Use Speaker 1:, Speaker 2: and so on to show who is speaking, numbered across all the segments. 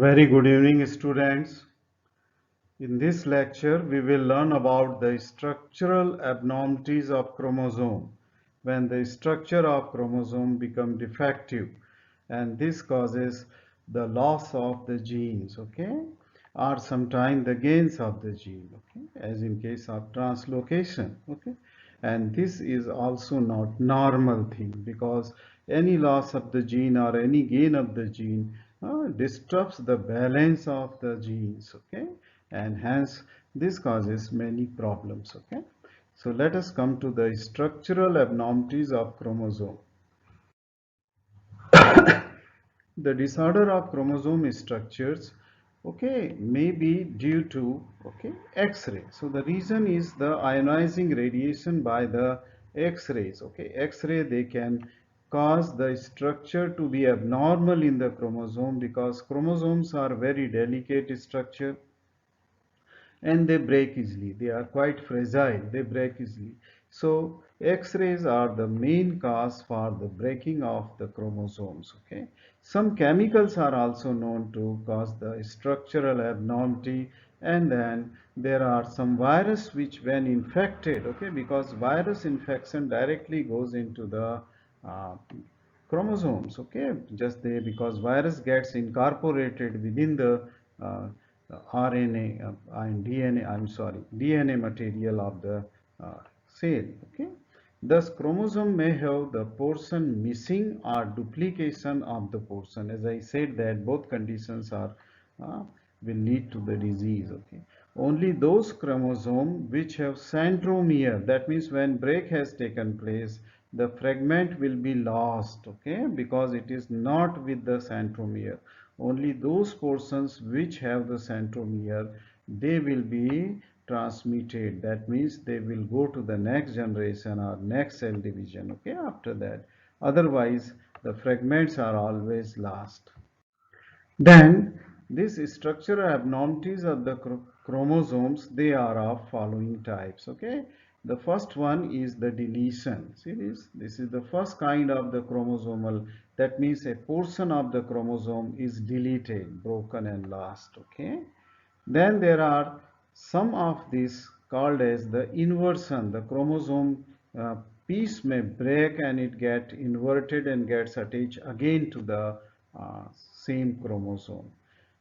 Speaker 1: A very good evening, students. In this lecture, we will learn about the structural abnormalities of chromosome when the structure of chromosome become defective, and this causes the loss of the genes, okay, or sometimes the gains of the gene, okay, as in case of translocation, okay. And this is also not normal thing because any loss of the gene or any gain of the gene disrupts the balance of the genes, okay, and hence this causes many problems, okay. So let us come to the structural abnormalities of chromosome. The disorder of chromosome structures, okay, may be due to, okay, X-ray. So the reason is the ionizing radiation by the X-rays, okay. X-ray, they can cause the structure to be abnormal in the chromosome because chromosomes are very delicate structure and they break easily. They are quite fragile, they break easily. So X-rays are the main cause for the breaking of the chromosomes, okay. Some chemicals are also known to cause the structural abnormality, and then there are some virus which when infected, okay, because virus infection directly goes into the uh, chromosomes, okay, just they, because virus gets incorporated within the uh, RNA and DNA, I'm sorry, DNA material of the cell, okay. Thus chromosome may have the portion missing or duplication of the portion. As I said that both conditions are will lead to the disease, okay. Only those chromosomes which have centromere, that means when break has taken place, the fragment will be lost, okay, because it is not with the centromere. Only those portions which have the centromere, they will be transmitted. That means they will go to the next generation or next cell division, okay, after that. Otherwise the fragments are always lost. Then these structural abnormalities of the chromosomes, they are of following types, okay. The first one is the deletion. See this is the first kind of the chromosomal, that means a portion of the chromosome is deleted, broken and lost, okay. Then there are some of these called as the inversion. The chromosome uh, piece may break and it get inverted and gets attached again to the same chromosome.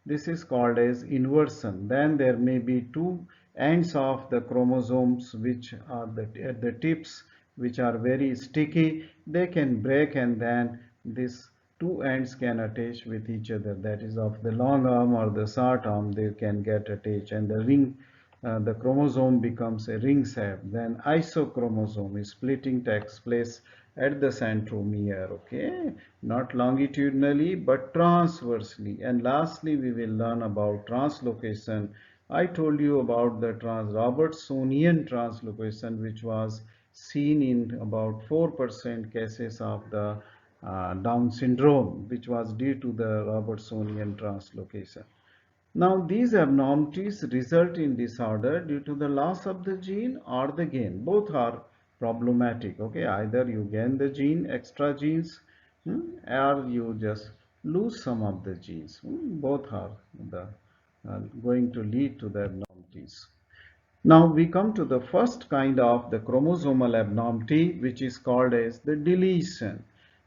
Speaker 1: This is called as inversion. Then there may be two ends of the chromosomes which are at the tips, which are very sticky. They can break and then this two ends can attach with each other, that is of the long arm or the short arm, they can get attached, and the ring, the chromosome becomes a ring shape. Then isochromosome is splitting takes place at the centromere, okay, not longitudinally but transversely. And lastly we will learn about translocation. I told you about the Robertsonian translocation, which was seen in about 4% cases of the Down syndrome, which was due to the Robertsonian translocation. Now, these abnormalities result in disorder due to the loss of the gene or the gain. Both are problematic. Okay, either you gain the gene, extra genes, or you just lose some of the genes. Both are the going to lead to the abnormalities. Now we come to the first kind of the chromosomal abnormality, which is called as the deletion.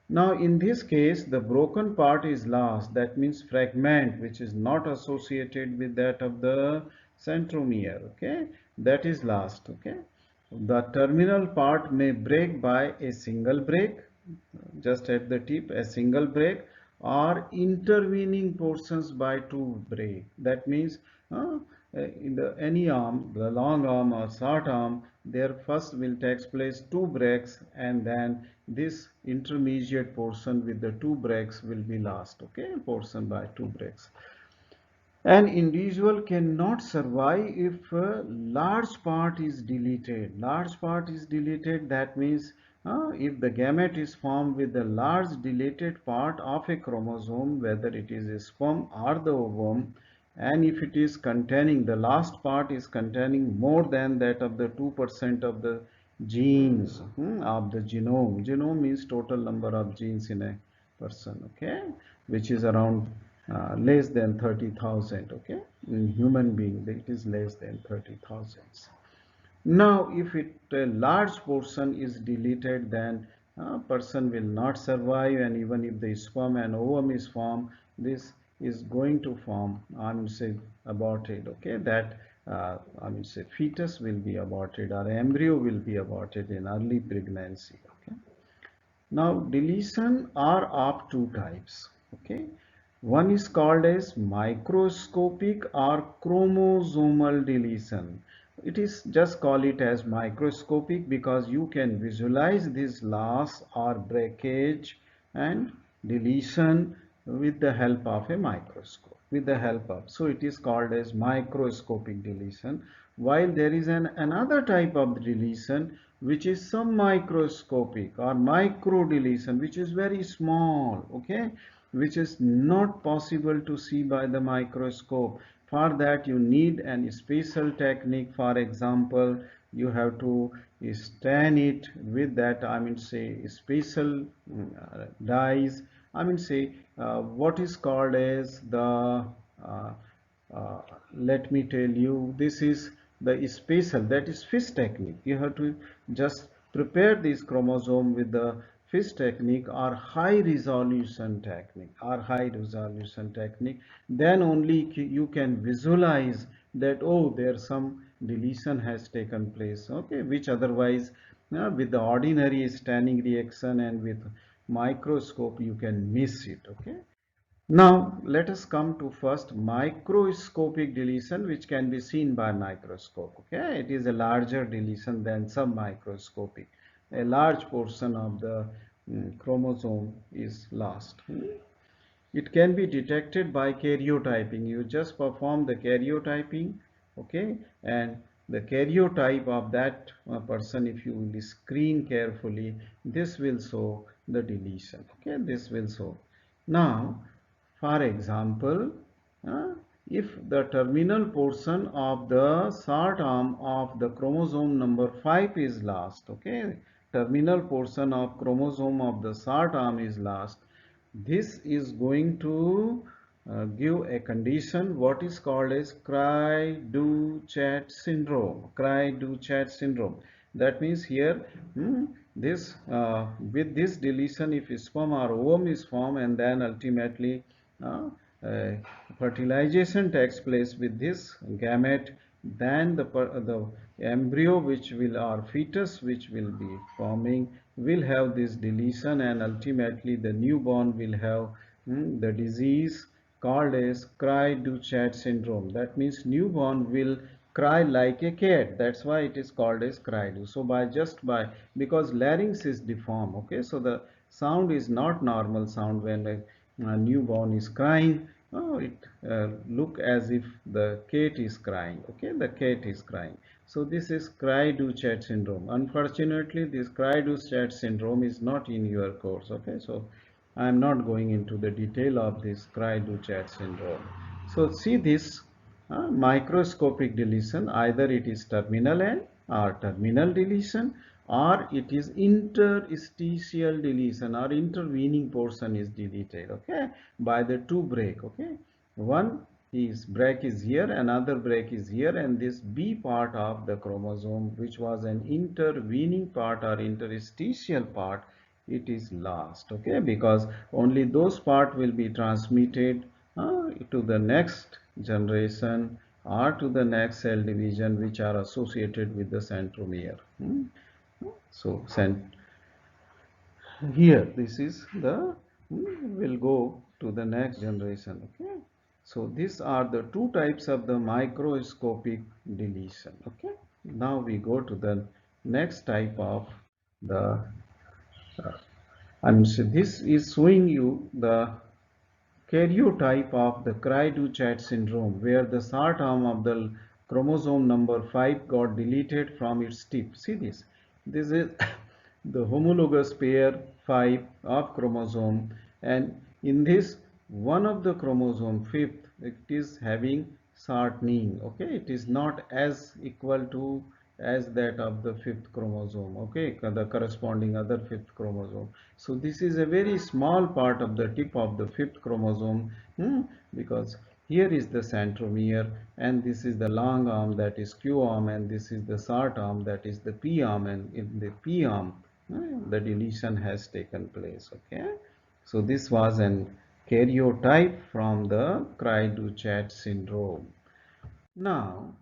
Speaker 1: Now in this case the broken part is lost, that means fragment which is not associated with that of the centromere, okay, that is lost, okay. The terminal part may break by a single break, just at the tip, a single break, or intervening portions by two break. That means in the any arm, the long arm or short arm, there first will take place two breaks, and then this intermediate portion with the two breaks will be lost, okay, portion by two breaks. An individual cannot survive if a large part is deleted. Large part is deleted, that means if the gamete is formed with the large deleted part of a chromosome, whether it is a sperm or the ovum, and if it is containing, the last part is containing more than that of the 2% of the genes of the genome. Genome means total number of genes in a person, okay, which is around less than 30,000. Okay, in human being it is less than 30,000. Now, if a large portion is deleted, then a person will not survive, and even if the sperm and ovum is formed, this is going to form, I mean, say, aborted. Okay, that I mean, say, fetus will be aborted or embryo will be aborted in early pregnancy. Okay. Now, deletion are of two types. Okay, one is called as microscopic or chromosomal deletion. It is just call it as microscopic because you can visualize this loss or breakage and deletion with the help of a microscope. With the help of, so it is called as microscopic deletion. While there is another type of deletion which is sub-microscopic or micro deletion, which is very small. Okay, which is not possible to see by the microscope. For that you need an special technique. For example, you have to stain it with that, I mean, say, special dyes. I mean, say, what is called as the uh, uh, let me tell you, this is the special, that is fish technique. You have to just prepare this chromosome with the fish technique or high resolution technique. Then only you can visualize that, oh, there some deletion has taken place. Okay, which otherwise with the ordinary staining reaction and with microscope you can miss it. Okay. Now, let us come to first microscopic deletion, which can be seen by microscope. Okay, it is a larger deletion than sub-microscopic. A large portion of the chromosome is lost. It can be detected by karyotyping. You just perform the karyotyping, okay, and the karyotype of that person, if you will screen carefully, this will show the deletion. Okay, this will show. Now, for example, uh, if the terminal portion of the short arm of the chromosome number 5 is lost, okay, terminal portion of chromosome of the short arm is lost, this is going to give a condition what is called as Cry-Do-Chat syndrome. Cry-Do-Chat syndrome. That means here, this with this deletion, if sperm or ovum is formed and then ultimately uh, uh, fertilization takes place with this gamete, then the embryo which will, or fetus which will be forming, will have this deletion, and ultimately the newborn will have the disease called as cry-do-chat syndrome. That means newborn will cry like a cat. That's why it is called as cry-do. So by just by, because larynx is deformed, okay, so the sound is not normal sound when a newborn is crying. Oh, it look as if the cat is crying. Okay, the cat is crying. So this is cry-do-chat syndrome. Unfortunately, this cry-do-chat syndrome is not in your course. Okay, so I am not going into the detail of this cry-do-chat syndrome. So see this microscopic deletion, either it is terminal end or terminal deletion, or it is interstitial deletion, or intervening portion is deleted, okay, by the two break. Okay, one is break is here, another break is here, and this B part of the chromosome, which was an intervening part or interstitial part, it is lost. Okay, because only those part will be transmitted to the next generation or to the next cell division which are associated with the centromere. So here this is the will go to the next generation. Okay, so these are the two types of the microscopic deletion. Okay, now we go to the next type of the and so this is showing you the karyotype of the Cry-Do-Chat syndrome, where the short arm of the chromosome number 5 got deleted from its tip. See this. This is the homologous pair 5 of chromosome, and in this one of the chromosome, fifth, it is having shortening. Okay, it is not as equal to as that of the fifth chromosome. Okay, the corresponding other fifth chromosome. So this is a very small part of the tip of the fifth chromosome, because here is the centromere, and this is the long arm, that is Q arm, and this is the short arm, that is the P arm, and in the P arm the deletion has taken place. Okay, so this was an karyotype from the Cry-Du-Chat syndrome. Now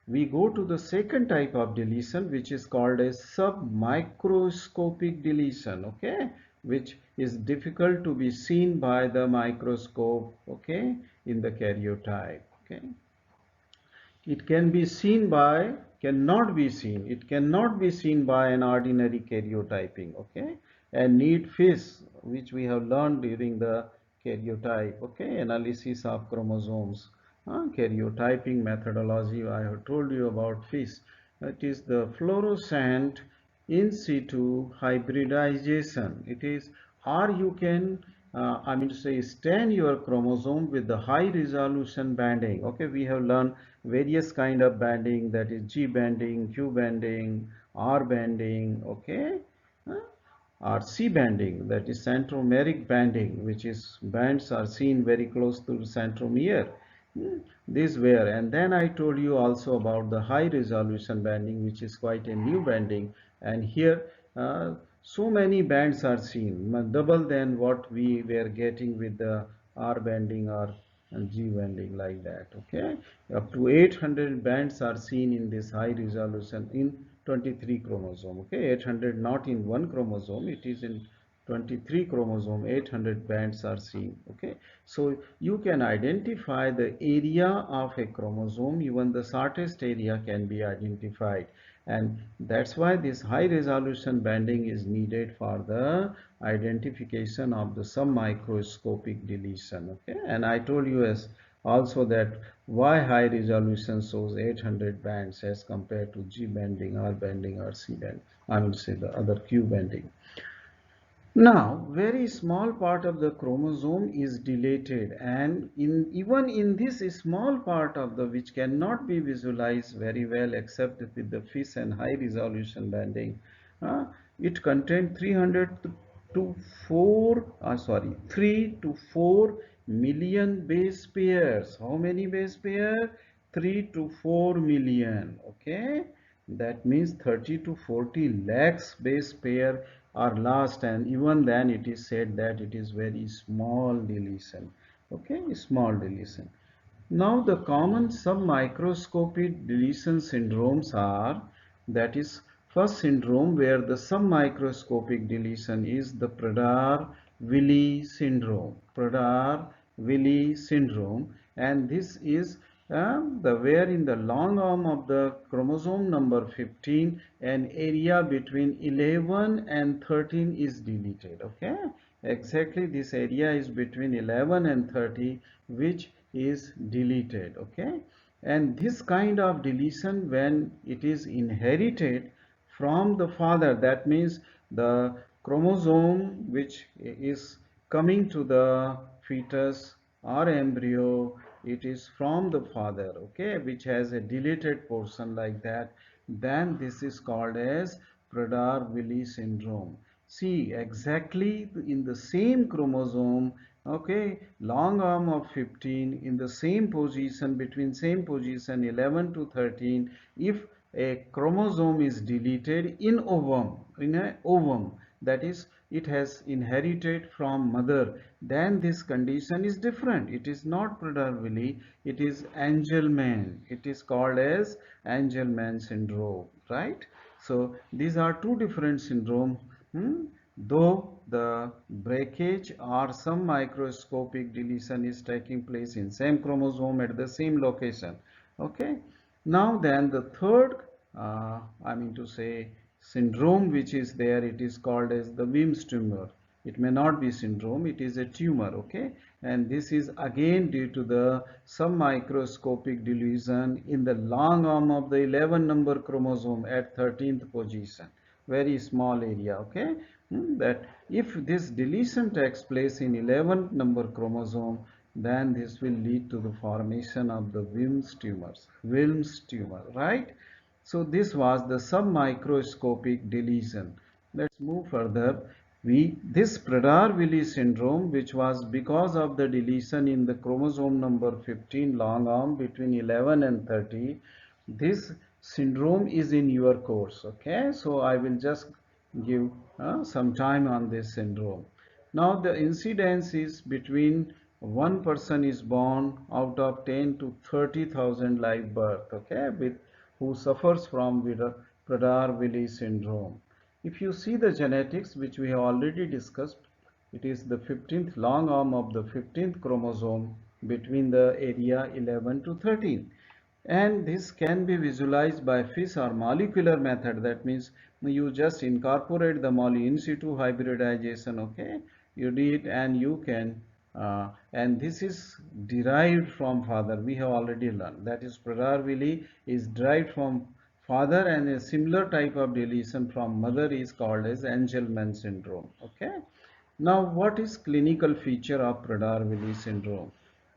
Speaker 1: we go to the second type of deletion, which is called a sub-microscopic deletion, okay, which is difficult to be seen by the microscope, okay, in the karyotype. Okay, it can be seen by, cannot be seen, it cannot be seen by an ordinary karyotyping. Okay, and need fish, which we have learned during the karyotype, okay, analysis of chromosomes, karyotyping methodology. I have told you about fish. It is the fluorescent in situ hybridization. It is, or you can I mean to say, stain your chromosome with the high resolution banding. Okay, we have learned various kind of banding, that is G banding, Q banding, R banding, okay, uh, or C banding, that is centromeric banding, which is bands are seen very close to the centromere. These were, and then I told you also about the high resolution banding, which is quite a new banding, and here so many bands are seen, double than what we were getting with the R banding or G banding, like that. Okay, up to 800 bands are seen in this high resolution in 23 chromosome. Okay, 800 not in one chromosome, it is in 23 chromosome, 800 bands are seen. Okay, so you can identify the area of a chromosome, even the shortest area can be identified, and that's why this high resolution banding is needed for the identification of the submicroscopic deletion. Okay, and I told you as also that why high resolution shows 800 bands as compared to G banding, R banding, or C band, I will say the other Q banding. Now, very small part of the chromosome is deleted, and even in this small part of the, which cannot be visualized very well except with the FISH and high resolution banding, uh, it contains 300 to 3 to 4 million base pairs. How many base pairs? 3 to 4 million. Okay, that means 30 to 40 lakhs base pair are lost, and even then it is said that it is very small deletion. Okay, small deletion. Now the common submicroscopic deletion syndromes are, that is, first syndrome where the submicroscopic deletion is the Prader-Willi syndrome. Prader-Willi syndrome, and this is the where in the long arm of the chromosome number 15 an area between 11 and 13 is deleted. Okay, exactly this area is between 11 and 30 which is deleted. Okay, and this kind of deletion, when it is inherited from the father, that means the chromosome which is coming to the fetus or embryo, it is from the father, okay, which has a deleted portion like that, then this is called as Prader-Willi syndrome. See, exactly in the same chromosome, okay, long arm of 15 in the same position, between same position 11 to 13, if a chromosome is deleted in ovum, in a ovum, that is, it has inherited from mother, then this condition is different. It is not Prader-Willi, it is Angelman. It is called as Angelman syndrome, right? So these are two different syndromes. Though the breakage or some microscopic deletion is taking place in same chromosome at the same location. Okay, now then the third I mean to say syndrome which is there, it is called as the Wilms tumor. It may not be syndrome, it is a tumor. Okay, and this is again due to the some microscopic deletion in the long arm of the 11 number chromosome at 13th position, very small area. Okay, that if this deletion takes place in 11th number chromosome, then this will lead to the formation of the Wilms tumor, right? So this was the submicroscopic deletion. Let's move further. This Prader-Willi syndrome, which was because of the deletion in the chromosome number 15 long arm between 11 and 30, this syndrome is in your course. Okay, so I will just give some time on this syndrome. Now the incidence is between one person is born out of 10 to 30,000 live birth, okay, with who suffers from Prader-Willi syndrome. If you see the genetics, which we have already discussed, it is the 15th long arm of the 15th chromosome between the area 11 to 13. And this can be visualized by FIS or molecular method. That means you just incorporate the molecule in situ hybridization, okay? You do it and you can, and this is derived from father. We have already learned. That is, Prader-Willi is derived from father, and a similar type of deletion from mother is called as Angelman syndrome, okay? Now, what is clinical feature of Prader-Willi syndrome?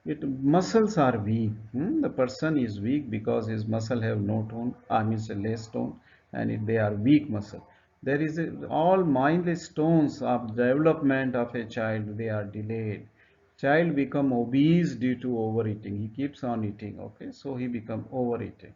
Speaker 1: Muscles are weak. The person is weak because his muscle have no tone, arm is a less tone, and they are weak muscle. There is all milestones of development of a child, they are delayed. Child become obese due to overeating. He keeps on eating, okay, so he become overeating,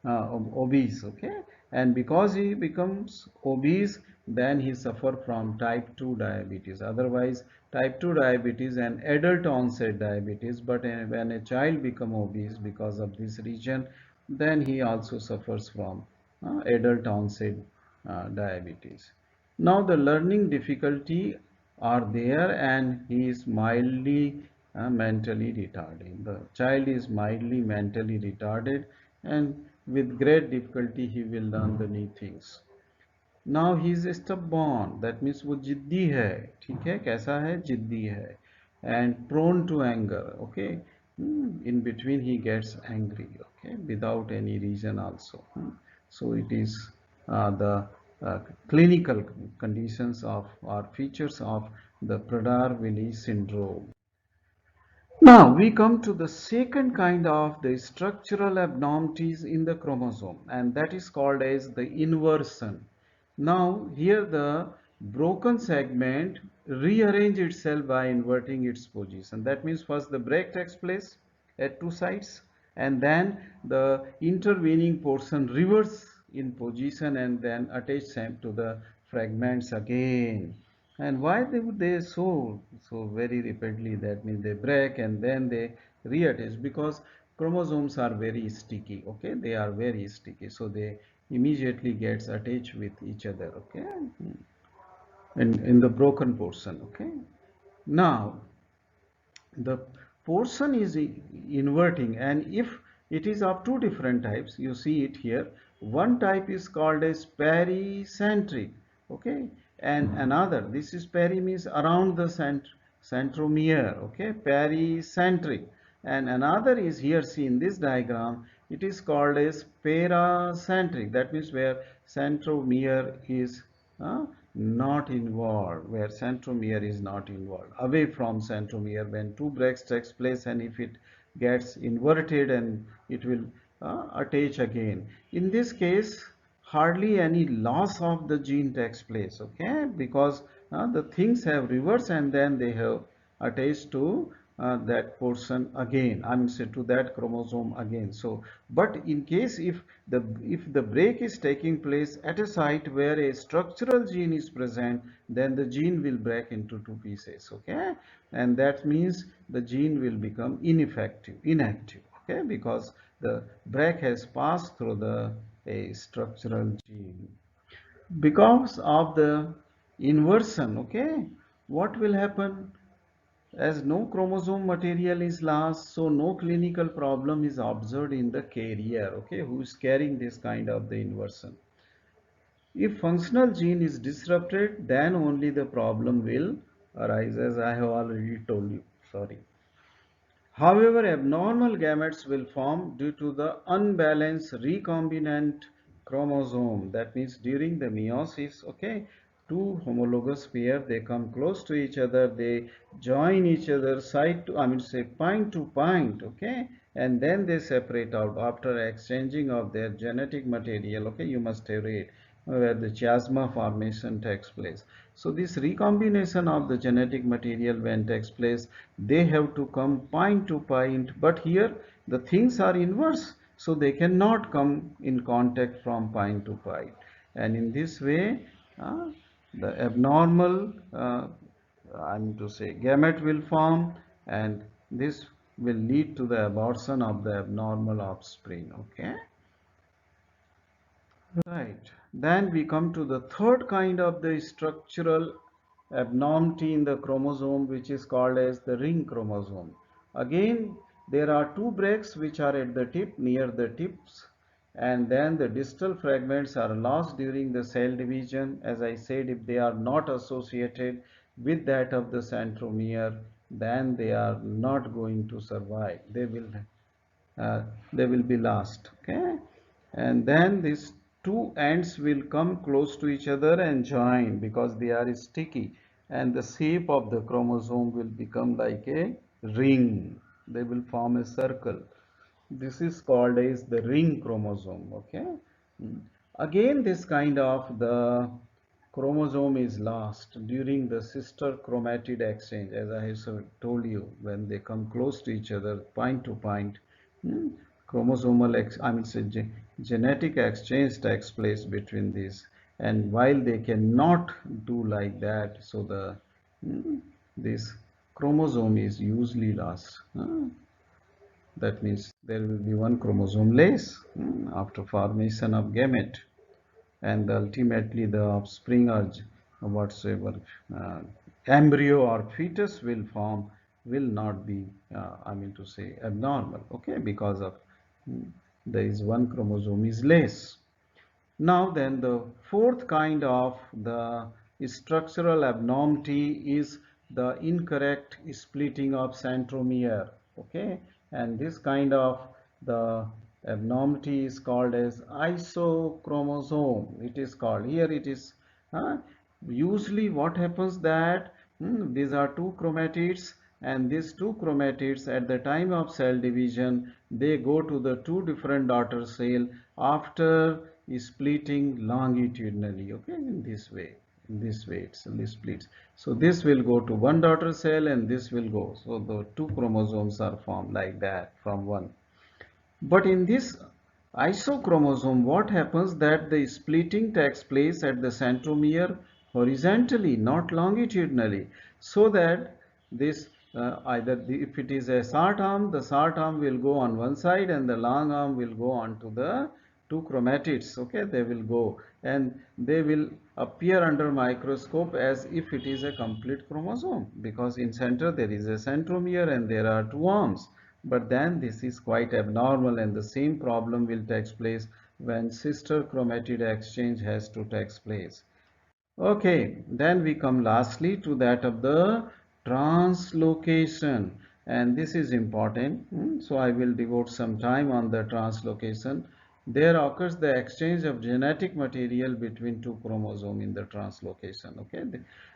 Speaker 1: obese, okay, and because he becomes obese, then he suffer from type 2 diabetes. Otherwise, type 2 diabetes and adult onset diabetes, but when a child become obese because of this region, then he also suffers from adult onset diabetes. Now the learning difficulty are there, and he is mildly mentally retarded. The child is mildly mentally retarded, and with great difficulty he will learn the new things. Now he is stubborn, that means वो जिद्दी है, ठीक है, कैसा है, जिद्दी है, and prone to anger, okay. In between he gets angry, okay, without any reason also. So it is the uh, clinical conditions of or features of the Prader-Willi syndrome. Now we come to the second kind of the structural abnormalities in the chromosome, and that is called as the inversion. Now here the broken segment rearrange itself by inverting its position. That means first the break takes place at two sides, and then the intervening portion reverse in position and then attach them to the fragments again. And why would they so very rapidly? That means they break and then they reattach, because chromosomes are very sticky, okay, they are very sticky, so they immediately gets attached with each other, okay, in the broken portion, okay. Now the portion is inverting, and if it is of two different types, you see it here. One type is called as pericentric, okay, and another, this is peri means around the centromere, okay, pericentric, and another is here, see in this diagram, it is called as paracentric. That means where centromere is not involved, where centromere is not involved, away from centromere when two breaks takes place, and if it gets inverted and it will attach again. In this case, hardly any loss of the gene takes place, okay, because the things have reversed and then they have attached to that portion again, I mean say to that chromosome again. So but in case if the break is taking place at a site where a structural gene is present, then the gene will break into two pieces, okay, and that means the gene will become inactive, okay, because the break has passed through the a structural gene. Because of the inversion, okay, what will happen? As no chromosome material is lost, so no clinical problem is observed in the carrier, okay, who is carrying this kind of the inversion. If functional gene is disrupted, then only the problem will arise, as I have already told you. Sorry. However, abnormal gametes will form due to the unbalanced recombinant chromosome. That means during the meiosis, okay, two homologous pair, they come close to each other, they join each other side to, I mean say point to point, okay, and then they separate out after exchanging of their genetic material, okay, you must have read. where the chiasma formation takes place. So this recombination of the genetic material when takes place, they have to come point to point, but here the things are inverse, so they cannot come in contact from point to point. And in this way, the abnormal, I mean to say, gamete will form, and this will lead to the abortion of the abnormal offspring. Okay. Right. Then we come to the third kind of the structural abnormality in the chromosome, which is called as the ring chromosome. Again, there are two breaks which are at the tip, near the tips, and then the distal fragments are lost during the cell division. As I said, if they are not associated with that of the centromere, then they are not going to survive. Uh, they will be lost. Okay, and then these two ends will come close to each other and join because they are sticky, and the shape of the chromosome will become like a ring. They will form a circle. This is called as the ring chromosome. Okay. Mm. Again, this kind of the chromosome is lost during the sister chromatid exchange, as I have told you, when they come close to each other, point to point. Hmm, chromosomal I mean genetic exchange takes place between these, and while they cannot do like that, so the this chromosome is usually lost. That means there will be one chromosome less after formation of gamete, and ultimately the offspring or whatsoever uh, embryo or fetus will form will not be I mean to say abnormal. Okay, because of there is one chromosome is less. Now then, the fourth kind of the structural abnormality is the incorrect splitting of centromere. Okay, and this kind of the abnormality is called as isochromosome. It is called here. It is usually what happens that these are two chromatids, and these two chromatids at the time of cell division they go to the two different daughter cell after splitting longitudinally. Okay, in this way it splits. So this will go to one daughter cell and this will go, so the two chromosomes are formed like that from one. But in this isochromosome, what happens that the splitting takes place at the centromere horizontally, not longitudinally, so that this if it is a short arm, the short arm will go on one side and the long arm will go on to the two chromatids. Okay, they will go and they will appear under microscope as if it is a complete chromosome, because in center there is a centromere and there are two arms. But then this is quite abnormal, and the same problem will take place when sister chromatid exchange has to take place. Okay, then we come lastly to that of the translocation, and this is important. So I will devote some time on the translocation. There occurs the exchange of genetic material between two chromosomes in the translocation. Okay,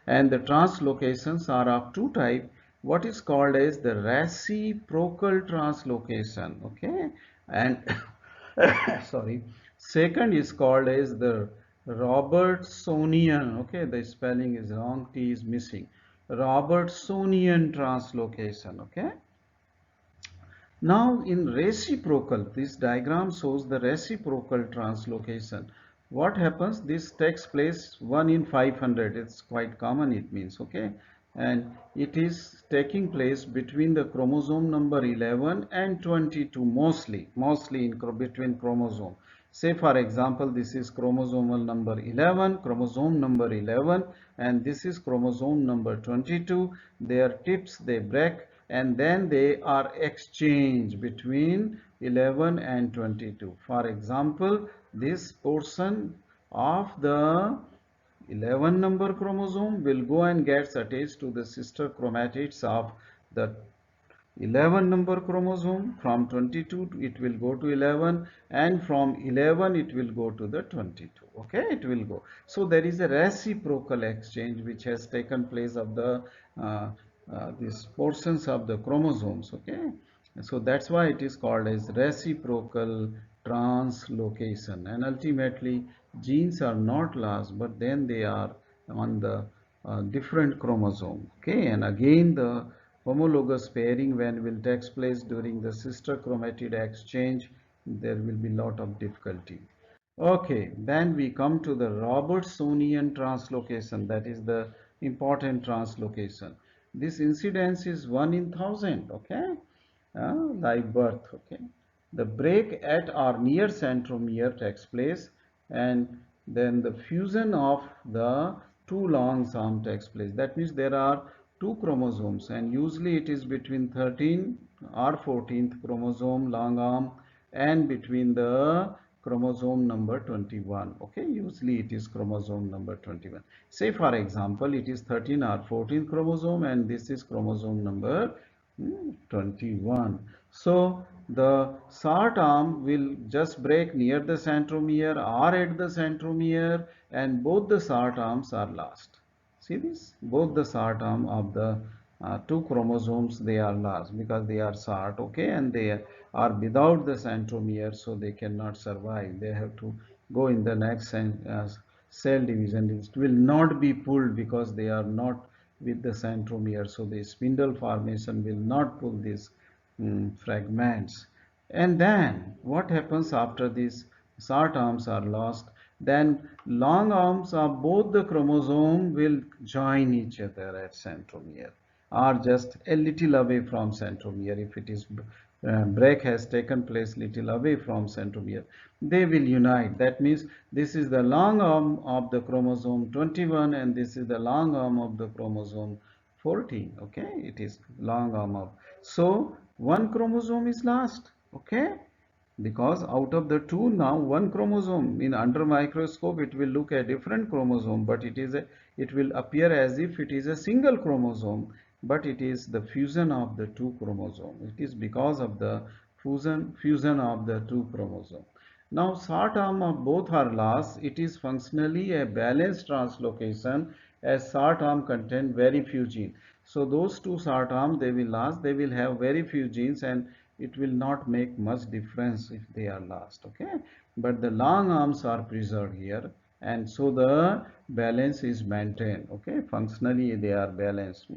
Speaker 1: and the translocations are of two types. What is called as the reciprocal translocation. Okay, and sorry, second is called as the Robertsonian. Okay, the spelling is wrong, T is missing. Robertsonian translocation. Okay, now in reciprocal, this diagram shows the reciprocal translocation. What happens? This takes place 1 in 500. It's quite common, it means. Okay, and it is taking place between the chromosome number 11 and 22, mostly in between chromosome. Say for example, this is chromosomal number 11, chromosome number 11, and this is chromosome number 22. Their tips they break, and then they are exchanged between 11 and 22. For example, this portion of the 11 number chromosome will go and gets attached to the sister chromatids of the 11 number chromosome. From 22 it will go to 11, and from 11 it will go to the 22. Okay, it will go. So there is a reciprocal exchange which has taken place of the these portions of the chromosomes. Okay, so that's why it is called as reciprocal translocation, and ultimately genes are not lost, but then they are on the different chromosome. Okay, and again the homologous pairing when will takes place during the sister chromatid exchange, there will be lot of difficulty. Okay, then we come to the Robertsonian translocation, that is the important translocation. This incidence is 1 in 1000, okay? Live birth, okay? The break at or near centromere takes place, and then the fusion of the two long arms takes place. That means there are two chromosomes, and usually it is between 13 or 14th chromosome long arm and between the chromosome number 21. Okay, usually it is chromosome number 21. Say for example it is 13 or 14th chromosome and this is chromosome number 21. So the short arm will just break near the centromere or at the centromere, and both the short arms are lost. See this? Both the short arm of the two chromosomes, they are lost because they are short, okay, and they are without the centromere, so they cannot survive. They have to go in the next cell division. It will not be pulled because they are not with the centromere, so the spindle formation will not pull these fragments. And then what happens after these short arms are lost? Then long arms of both the chromosome will join each other at centromere, or just a little away from centromere. If it is break has taken place little away from centromere, they will unite. That means this is the long arm of the chromosome 21 and this is the long arm of the chromosome 14. Okay, it is long arm of, so one chromosome is lost. Okay, because out of the two, now one chromosome, in under microscope it will look a different chromosome, but it will appear as if it is a single chromosome, but it is the fusion of the two chromosomes. It is because of the fusion of the two chromosomes. Now short arm of both are lost. It is functionally a balanced translocation, as short arm contain very few genes. So those two short arms, they will last, they will have very few genes, and it will not make much difference if they are lost. Okay, but the long arms are preserved here, and so the balance is maintained. Okay, functionally they are balanced.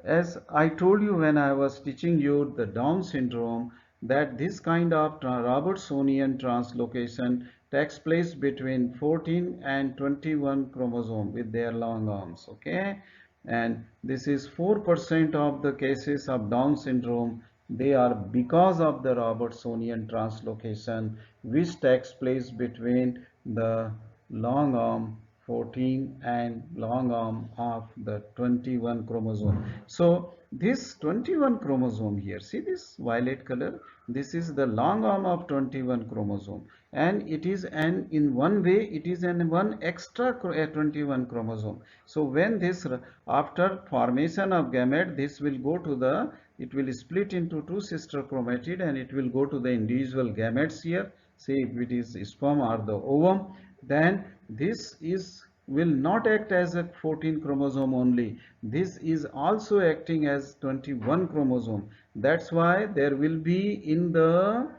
Speaker 1: As I told you when I was teaching you the Down syndrome, that this kind of Robertsonian translocation takes place between 14 and 21 chromosome with their long arms. Okay, and this is 4% of the cases of Down syndrome. They are because of the Robertsonian translocation, which takes place between the long arm 14 and long arm of the 21 chromosome. So this 21 chromosome here, see this violet color, this is the long arm of 21 chromosome, and it is an, in one way it is an one extra 21 chromosome. So when this, after formation of gamete, this will go to the, it will split into two sister chromatid and it will go to the individual gametes here. Say if it is sperm or the ovum, then this is will not act as a 14 chromosome only. This is also acting as 21 chromosome. That's why there will be in the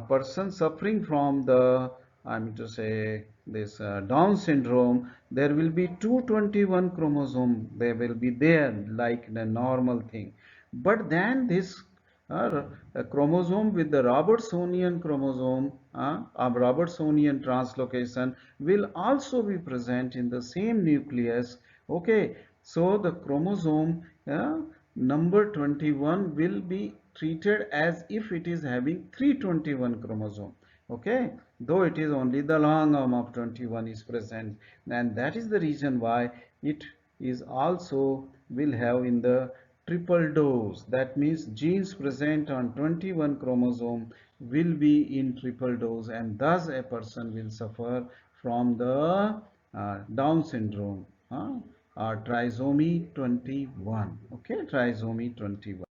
Speaker 1: person suffering from the, I mean to say, this Down syndrome, there will be 221 chromosome. They will be there like the normal thing. But then this a chromosome with the Robertsonian chromosome, Robertsonian translocation will also be present in the same nucleus. Okay, so the chromosome number 21 will be treated as if it is having 321 chromosome. Okay, though it is only the long arm of 21 is present, and that is the reason why it is also will have in the triple dose. That means genes present on 21 chromosome will be in triple dose, and thus a person will suffer from the Down syndrome, trisomy 21. Okay, trisomy 21.